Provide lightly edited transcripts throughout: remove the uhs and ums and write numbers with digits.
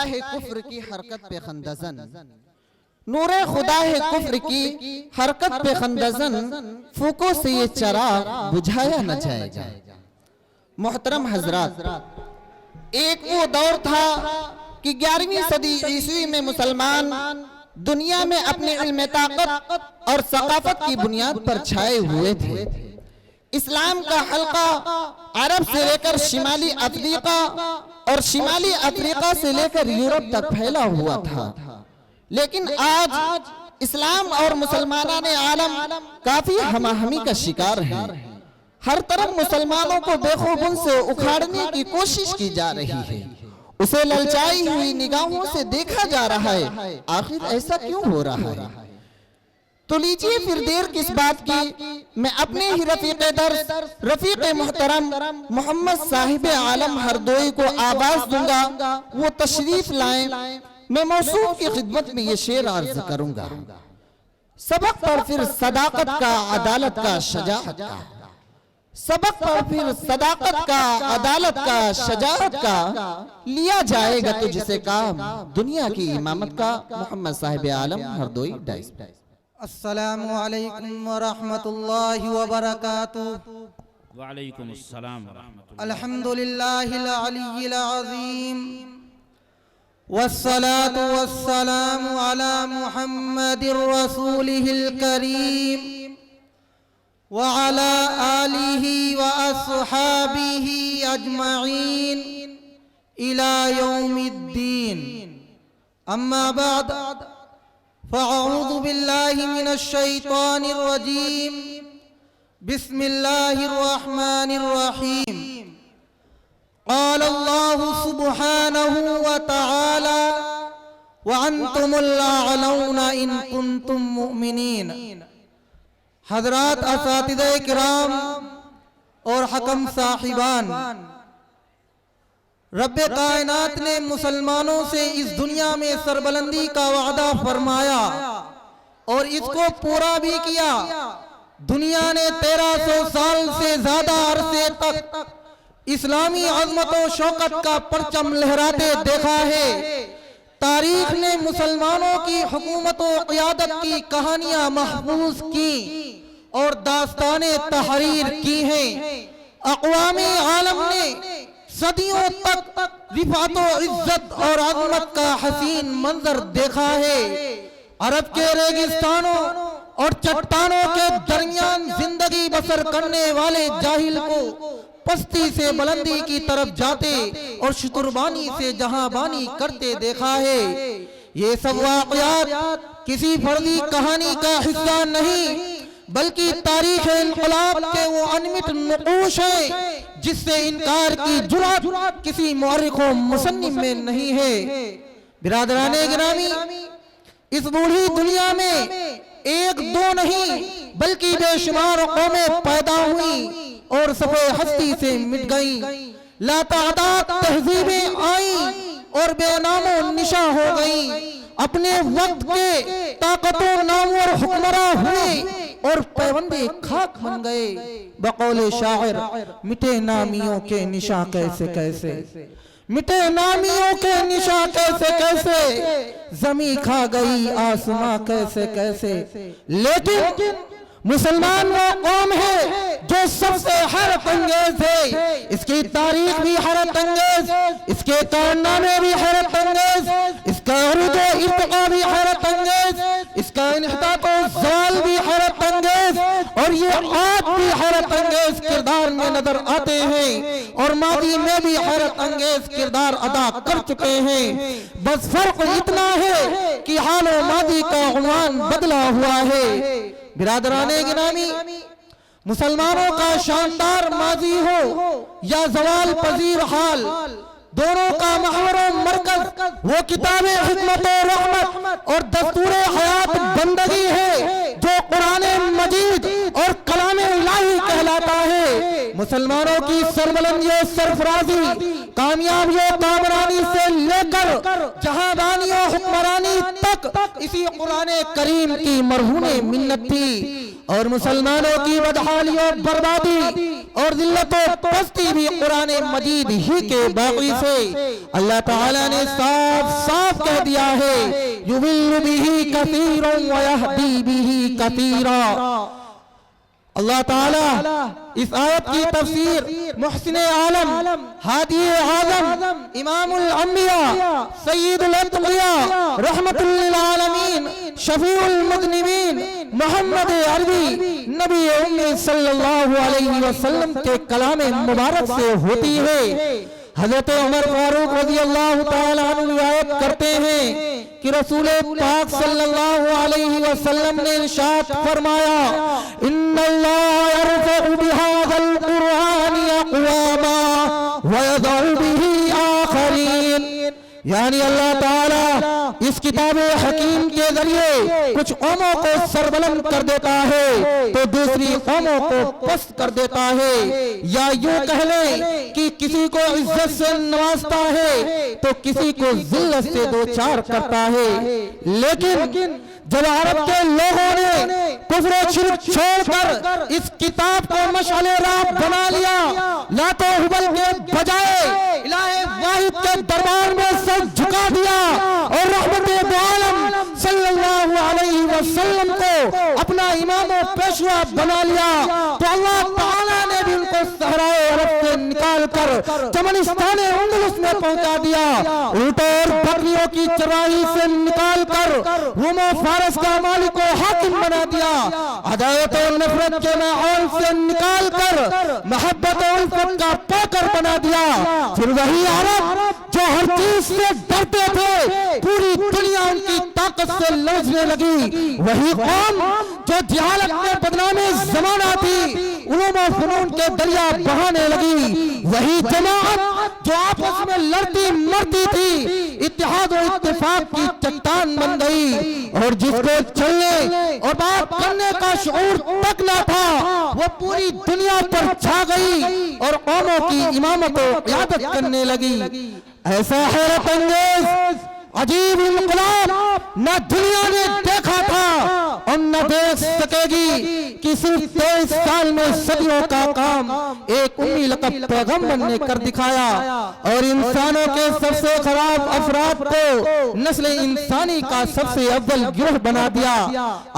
خدا ہے کفر کی حرکت پہ خندزن، نور خدا ہے کفر کی حرکت پہ خندزن، فوکوں سے یہ چراغ بجھایا نہ جائے گا۔ محترم حضرات، ایک وہ دور تھا کہ 11ویں صدی عیسوی میں مسلمان دنیا میں اپنے علم طاقت اور ثقافت کی بنیاد پر چھائے ہوئے تھے۔ اسلام کا حلقہ عرب سے لے کر شمالی افریقہ اور شمالی افریقہ سے لے کر یورپ تک پھیلا ہوا تھا، لیکن آج اسلام اور مسلمانان عالم کافی ہماہمی کا شکار ہیں۔ ہر طرف مسلمانوں کو بے خوبن سے اکھاڑنے کی کوشش کی جا رہی ہے، اسے للچائی ہوئی نگاہوں سے دیکھا جا رہا ہے۔ آخر ایسا کیوں ہو رہا ہے؟ تو لیجئے پھر دیر کس بات کی، میں اپنے ہی رفیق درس، رفیق محترم محمد صاحب عالم ہردوئی کو آواز دوں گا، وہ تشریف لائیں۔ میں موصوف کی خدمت میں یہ شعر عرض کروں گا۔ سبق پر پھر صداقت کا، عدالت کا، شجاعت کا، سبق پر پھر صداقت کا، عدالت کا، شجاعت کا، لیا جائے گا تجھ سے کام دنیا کی امامت کا۔ محمد صاحب عالم ہردوئی ڈائس۔ السلام علیکم ورحمۃ اللہ وبرکاتہ۔ وعلیکم السلام ورحمۃ اللہ۔ الحمدللہ العلی العظیم، والصلاة والسلام على محمد رسولہ الکریم، وعلى آلہ واصحابہ اجمعین الى یوم الدین۔ اما بعد، فاعوذ باللہ من الشیطان الرجیم، بسم اللہ الرحمن الرحیم۔ قال اللہ سبحانہ وتعالی وانتم الاعلون ان کنتم مؤمنین۔ حضرات اساتذہ کرام اور حکم صاحبان، رب کائنات نے مسلمانوں سے اس دنیا میں سربلندی کا وعدہ فرمایا اور اس کو پورا بھی کیا۔ دنیا نے 1300 سال سے زیادہ عرصے تک اسلامی عظمت و شوکت کا پرچم لہراتے دیکھا ہے۔ تاریخ نے مسلمانوں کی حکومت و قیادت کی کہانیاں محفوظ کی اور داستانیں تحریر کی ہیں۔ اقوام عالم نے صدیوں تک رفعت و عزت اور عظمت کا حسین منظر دیکھا ہے۔ عرب کے ریگستانوں اور چٹانوں کے درمیان زندگی بسر کرنے والے جاہل کو پستی سے بلندی کی طرف جاتے اور شتربانی سے جہاں بانی کرتے دیکھا ہے۔ یہ سب واقعات کسی فردی کہانی کا حصہ نہیں، بلکہ تاریخ انقلاب کے وہ انمٹ نقوش ہیں جس سے انکار کی جرات کسی مورخ و مصنف میں نہیں ہے۔ برادران گرامی، اس بوڑھی دنیا میں ایک دو نہیں بلکہ بے شمار قومیں پیدا ہوئیں اور صفحے ہستی سے مٹ گئیں۔ لا تعداد تہذیبیں آئیں اور بے نام و نشاں ہو گئیں۔ اپنے وقت کے طاقت و نامور حکمراں ہوئے اور پیوندے خاک بن گئے۔ بقول شاعر، مٹے نامیوں کے نشاں کیسے کیسے، مٹے نامیوں کے نشاں کیسے کیسے، زمین کھا گئی آسماں کیسے کیسے۔ لیکن مسلمان وہ قوم ہے جو سب سے حیرت انگیز ہے۔ اس کی تاریخ بھی حیرت انگیز، اس کے کارنامے بھی حیرت انگیز، اس کا عروج و ارتقاء بھی حیرت انگیز، اس کا انحطاط و زوال بھی حیرت انگیز، اور یہ آج بھی حیرت انگیز کردار میں نظر آتے ہیں اور ماضی میں بھی حیرت انگیز کردار ادا کر چکے ہیں۔ بس فرق اتنا ہے کہ حال و ماضی کا عنوان بدلا ہوا ہے۔ برادران گرامی، مسلمانوں کا شاندار ماضی ہو یا زوال پذیر حال، دونوں کا محور و مرکز وہ کتاب حکمت و رحمت اور دستور حیات بندگی ہے جو قرآن مجید اور کلام الہی کہلاتا ہے۔ مسلمانوں کی سربلندی و سرفرازی، کامیابی و کامرانی سے لے کر جہاں بانی و حکمرانی تک اسی قرآن کریم کی مرہون منت تھی۔ اور مسلمانوں کی بدحالی و بربادی اور ذلت و پستی بھی قرآن مجید ہی کے باقی سے اللہ تعالیٰ نے صاف صاف کہہ دیا ہے یضل بہ کثیر ویہدی بہ کثیرا۔ اللہ تعالیٰ اس آیت کی تفسیر محسن عالم ہادی اعظم امام الانبیاء سید الاتقیاء رحمت للعالمین شفیع المذنبین محمد عربی نبی امی صلی اللہ علیہ وسلم کے کلام مبارک سے ہوتی ہے۔ حضرت عمر فاروق رضی اللہ تعالیٰ عنہ روایت کرتے ہیں کہ رسول پاک صلی اللہ علیہ وسلم نے ارشاد فرمایا ان اللہ یرفع بہذا القرآن اقواما ویضع بہ آخرین، یعنی اللہ تعالیٰ اس کتاب حکیم کے ذریعے کچھ قوموں کو سربلند کر دیتا ہے تو دوسری قوموں کو پست کر دیتا ہے، یا یوں کہہ لیں کہ کسی کو عزت سے نوازتا ہے تو کسی کو ذلت سے دوچار کرتا ہے۔ لیکن جب عرب کے لوگوں نے کفر و شرک چھوڑ کر اس کتاب کو مشعل راہ بنا لیا، لات و حبل کے بجائے الہ واحد کے دربار میں سر جھکا دیا اور رحمت دو عالم صلی اللہ علیہ وسلم کو اپنا امام و پیشوا بنا لیا، تو اللہ تعالیٰ نے بھی ان کو صحرائے عرب سے نکال کر چمنستان اندلس میں پہنچا دیا، اونٹوں اور بکریوں کی چرائی سے نکال کر روم و فارس کا مالک و حاکم بنا دیا، عداوت و نفرت کے ماحول سے نکال کر محبت و الفت کا پاکر بنا دیا۔ پھر وہی عرب جو ہر چیز سے ڈرتے تھے پوری دنیا ان کی طاقت سے لرزنے لگی، وہی قوم جو جہالت میں بدنام زمانہ تھی علوم و فنون کے دریا بہانے لگی، وہی جماعت جو آپس میں لڑتی مرتی تھی اتحاد و اتفاق کی چٹان بن گئی، اور جس کو چلنے اور بات کرنے کا شعور تک نہ تھا وہ پوری دنیا پر چھا گئی اور قوموں کی امامت و قیادت کرنے لگی۔ ایسا حیرت انگیز عجیب انقلاب نہ دنیا نے دیکھا تھا اور نہ دیکھ سکے گی کہ صرف 23 سال میں صدیوں کا کام ایک امی لقب پیغمبر نے کر دکھایا اور انسانوں کے سب سے خراب افراد کو نسل انسانی کا سب سے اول گروہ بنا دیا۔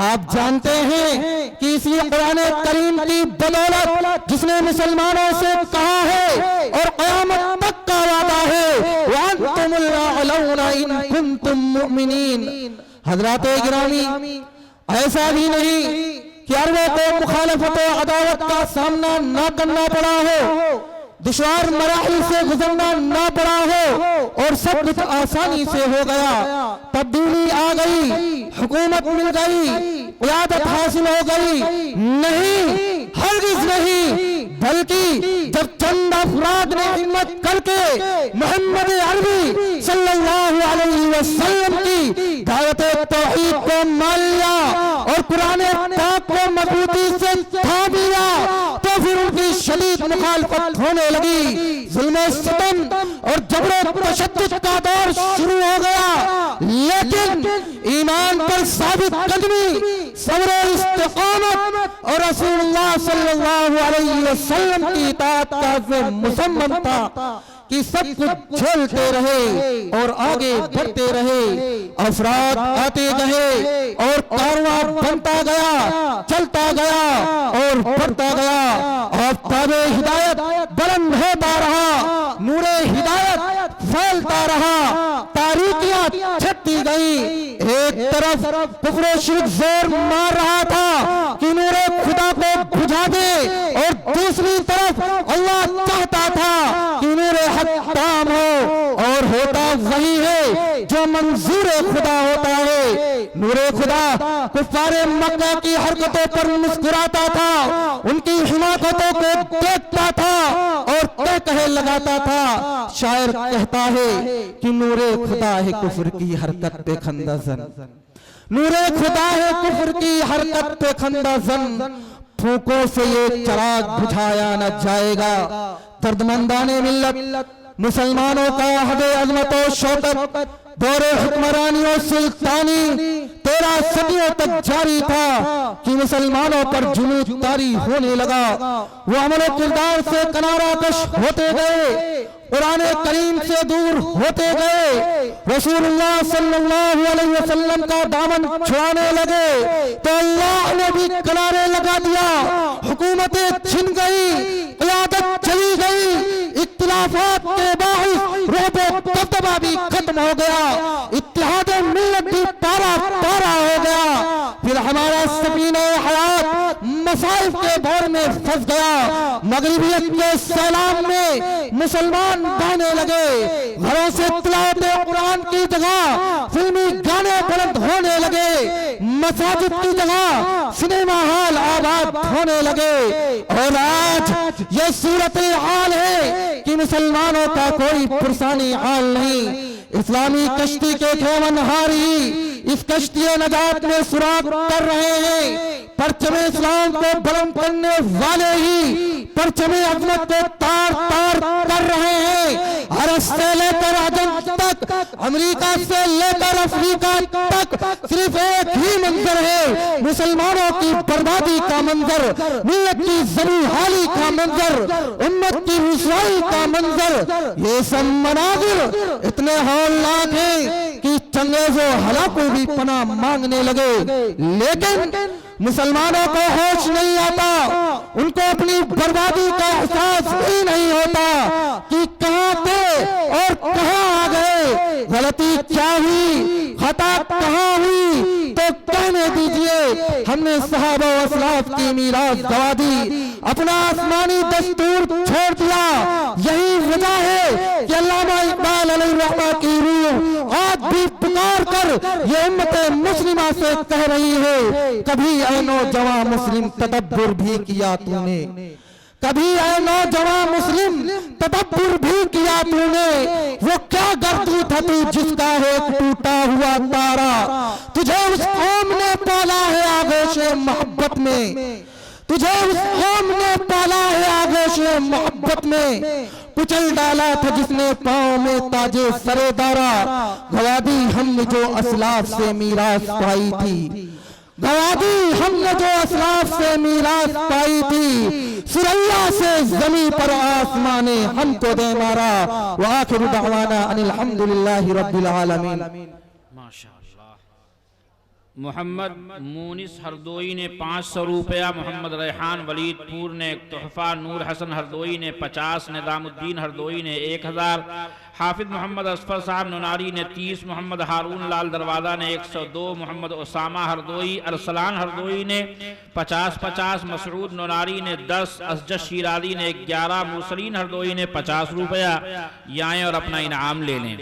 آپ جانتے ہیں کہ اسی قرآن کریم کی بدولت جس نے مسلمانوں سے کہا ہے اور قیامت تک کا وعدہ ہے وَأَنْتُمُ الْأَعْلَوْنَ إِن كُنتُم مُؤْمِنِينَ، حضرات گرامی ایسا بھی نہیں کہ عربوں کو مخالفت و عداوت کا سامنا نہ کرنا پڑا ہو، دشوار مراحل سے گزرنا نہ پڑا ہو اور سب کچھ آسانی سے ہو گیا، تبدیلی آ گئی، حکومت مل گئی، قیادت حاصل ہو گئی، نہیں، ہرگز نہیں، بلکہ جب چند افراد نے ہمت کر کے محمد عربی صلی اللہ علیہ وسلم کی دعوت توحید کو مان لیا اور قرآن پاک کو مضبوطی سے تھام لیا تو پھر ان کی شدید مخالفت ہونے لگی، ظلم و ستم اور جبر و تشدد کا دور شروع ہو گیا، لیکن ایمان پر ثابت قدمی، صبر و استقامت اور رسول اللہ صلی اللہ علیہ وسلم کی اطاعت کا مصمم تھا کہ سب کچھ جھیلتے رہے اور آگے بڑھتے رہے، افراد آتے گئے اور کارواں بنتا گیا، چلتا گیا اور بڑھتا گیا، آفتاب ہدایت بلند ہوتا رہا، نور ہدایت پھیلتا رہا، تاریکیاں چھٹتی گئی، ایک طرف کفر و شرک زور مار رہا تھا کہ نور خدا کو بجھا دے اور دوسری طرف اللہ چاہتا تھا کہ نور حق تام ہو، اور ہوتا وہی ہے جو منظور خدا ہوتا ہے۔ نور خدا کفار مکہ کی حرکتوں پر مسکراتا تھا، ان کی حماقتوں کو دیکھتا تھا اور کہہ لگاتا تھا، شاعر کہتا ہے کہ نور خدا ہے کفر کی حرکت پہ خندہ زن، نور خدا ہے کفر کی حرکت پہ خندہ زن، پھونکوں سے یہ چراغ بجھایا نہ جائے گا، دردمندان ملت مسلمانوں کا حد عظمت و شوکت دور حکمرانی اور سلطانی 13 صدیوں تک جاری تھا کہ مسلمانوں پر جنود طاری ہونے لگا، وہ عمل و کردار سے کنارہ کش ہوتے گئے، قرآن کریم سے دور ہوتے گئے، رسول اللہ صلی اللہ علیہ وسلم کا دامن چھڑانے لگے تو اللہ نے بھی کنارے لگا دیا، حکومتیں چھن گئی، قیادت چلی گئی، اختلافات کے باعث رعب و دبدبہ بھی ختم ہو گیا، اتحاد ملت بھی پارا پارا ہو گیا، پھر ہمارا سفینہ حیات مصائب کے بھور میں پھنس گیا، مغربیت کے سیلاب میں مسلمان بہنے لگے، گھروں سے تلاوت قرآن کی جگہ فلمی گانے بلند ہونے لگے، مساجد کی جگہ سنیما ہال آباد ہونے لگے، اور آج یہ صورتحال ہے کہ مسلمانوں کا کوئی پرسانی حال نہیں، اسلامی کشتی کے کھیونہاری اس کشتی نجات میں سراغ کر رہے ہیں، پرچم اسلام کو بلند کرنے والے ہی پرچم عظمت کو تار تار کر رہے ہیں، عرب سے لے کر عجم تک، امریکہ سے لے کر افریقہ تک صرف ایک ہی منظر ہے، مسلمانوں کی بربادی کا منظر، ملت کی زمین حالی کا منظر، امت کی رسوائی کا منظر، یہ سب مناظر اتنے ہولناک ہیں کہ چنگیز و ہلاکوں بھی پناہ مانگنے لگے، لیکن مسلمانوں کو ہوش نہیں آتا، ان کو اپنی بربادی کا احساس بھی نہیں ہوتا کہ کہاں تھے اور کہاں آ گئے، غلطی کیا ہوئی، خطا کہاں ہوئی، تو کہنے دیجئے ہم نے صحابہ و اسلاف کی میراث گوا دی، اپنا آسمانی دستور چھوڑ دیا، یہی وجہ ہے کہ علامہ اقبال علیہ الرحمہ کی روح آج بھی پکار کر یہ امت مسلمہ سے کہہ رہی ہے، کبھی اے نوجوان مسلم تدبر بھی کیا تو نے، کبھی اے نوجوان مسلم تدبر بھی کیا تو نے، وہ کیا گردو تھا تو جس کا ایک ٹوٹا ہوا تارا، تجھے اس قوم نے پالا ہے آغوش محبت میں، تجھے اس قوم نے پالا ہے آغوش محبت میں، کچل ڈالا تھا جس نے پاؤں میں تاج سرے دارا، گوا دی ہم نے جو اسلاف سے میراث پائی تھی، گوا دی ہم نے جو اسلاف سے میراث پائی تھی، سریا سے زمین پر آسمان ہم کو دے مارا، وآخر دعوانا ان الحمدللہ رب العالمین۔ ماشاءاللہ۔ محمد مونس ہردوئی نے 500 روپیہ، محمد ریحان ولید پور نے ایک تحفہ، نور حسن ہردوئی نے 50، نظام الدین ہردوئی نے 1000، حافظ محمد اصفر صاحب نوناری نے 30، محمد ہارون لال دروازہ نے 102، محمد اسامہ ہردوئی، ارسلان ہردوئی نے 50، مسعود نوناری نے 10، اسجد شیرازی نے 11، مرسلین ہردوئی نے 50 روپیہ، یہ آئیں اور اپنا انعام لے لیں۔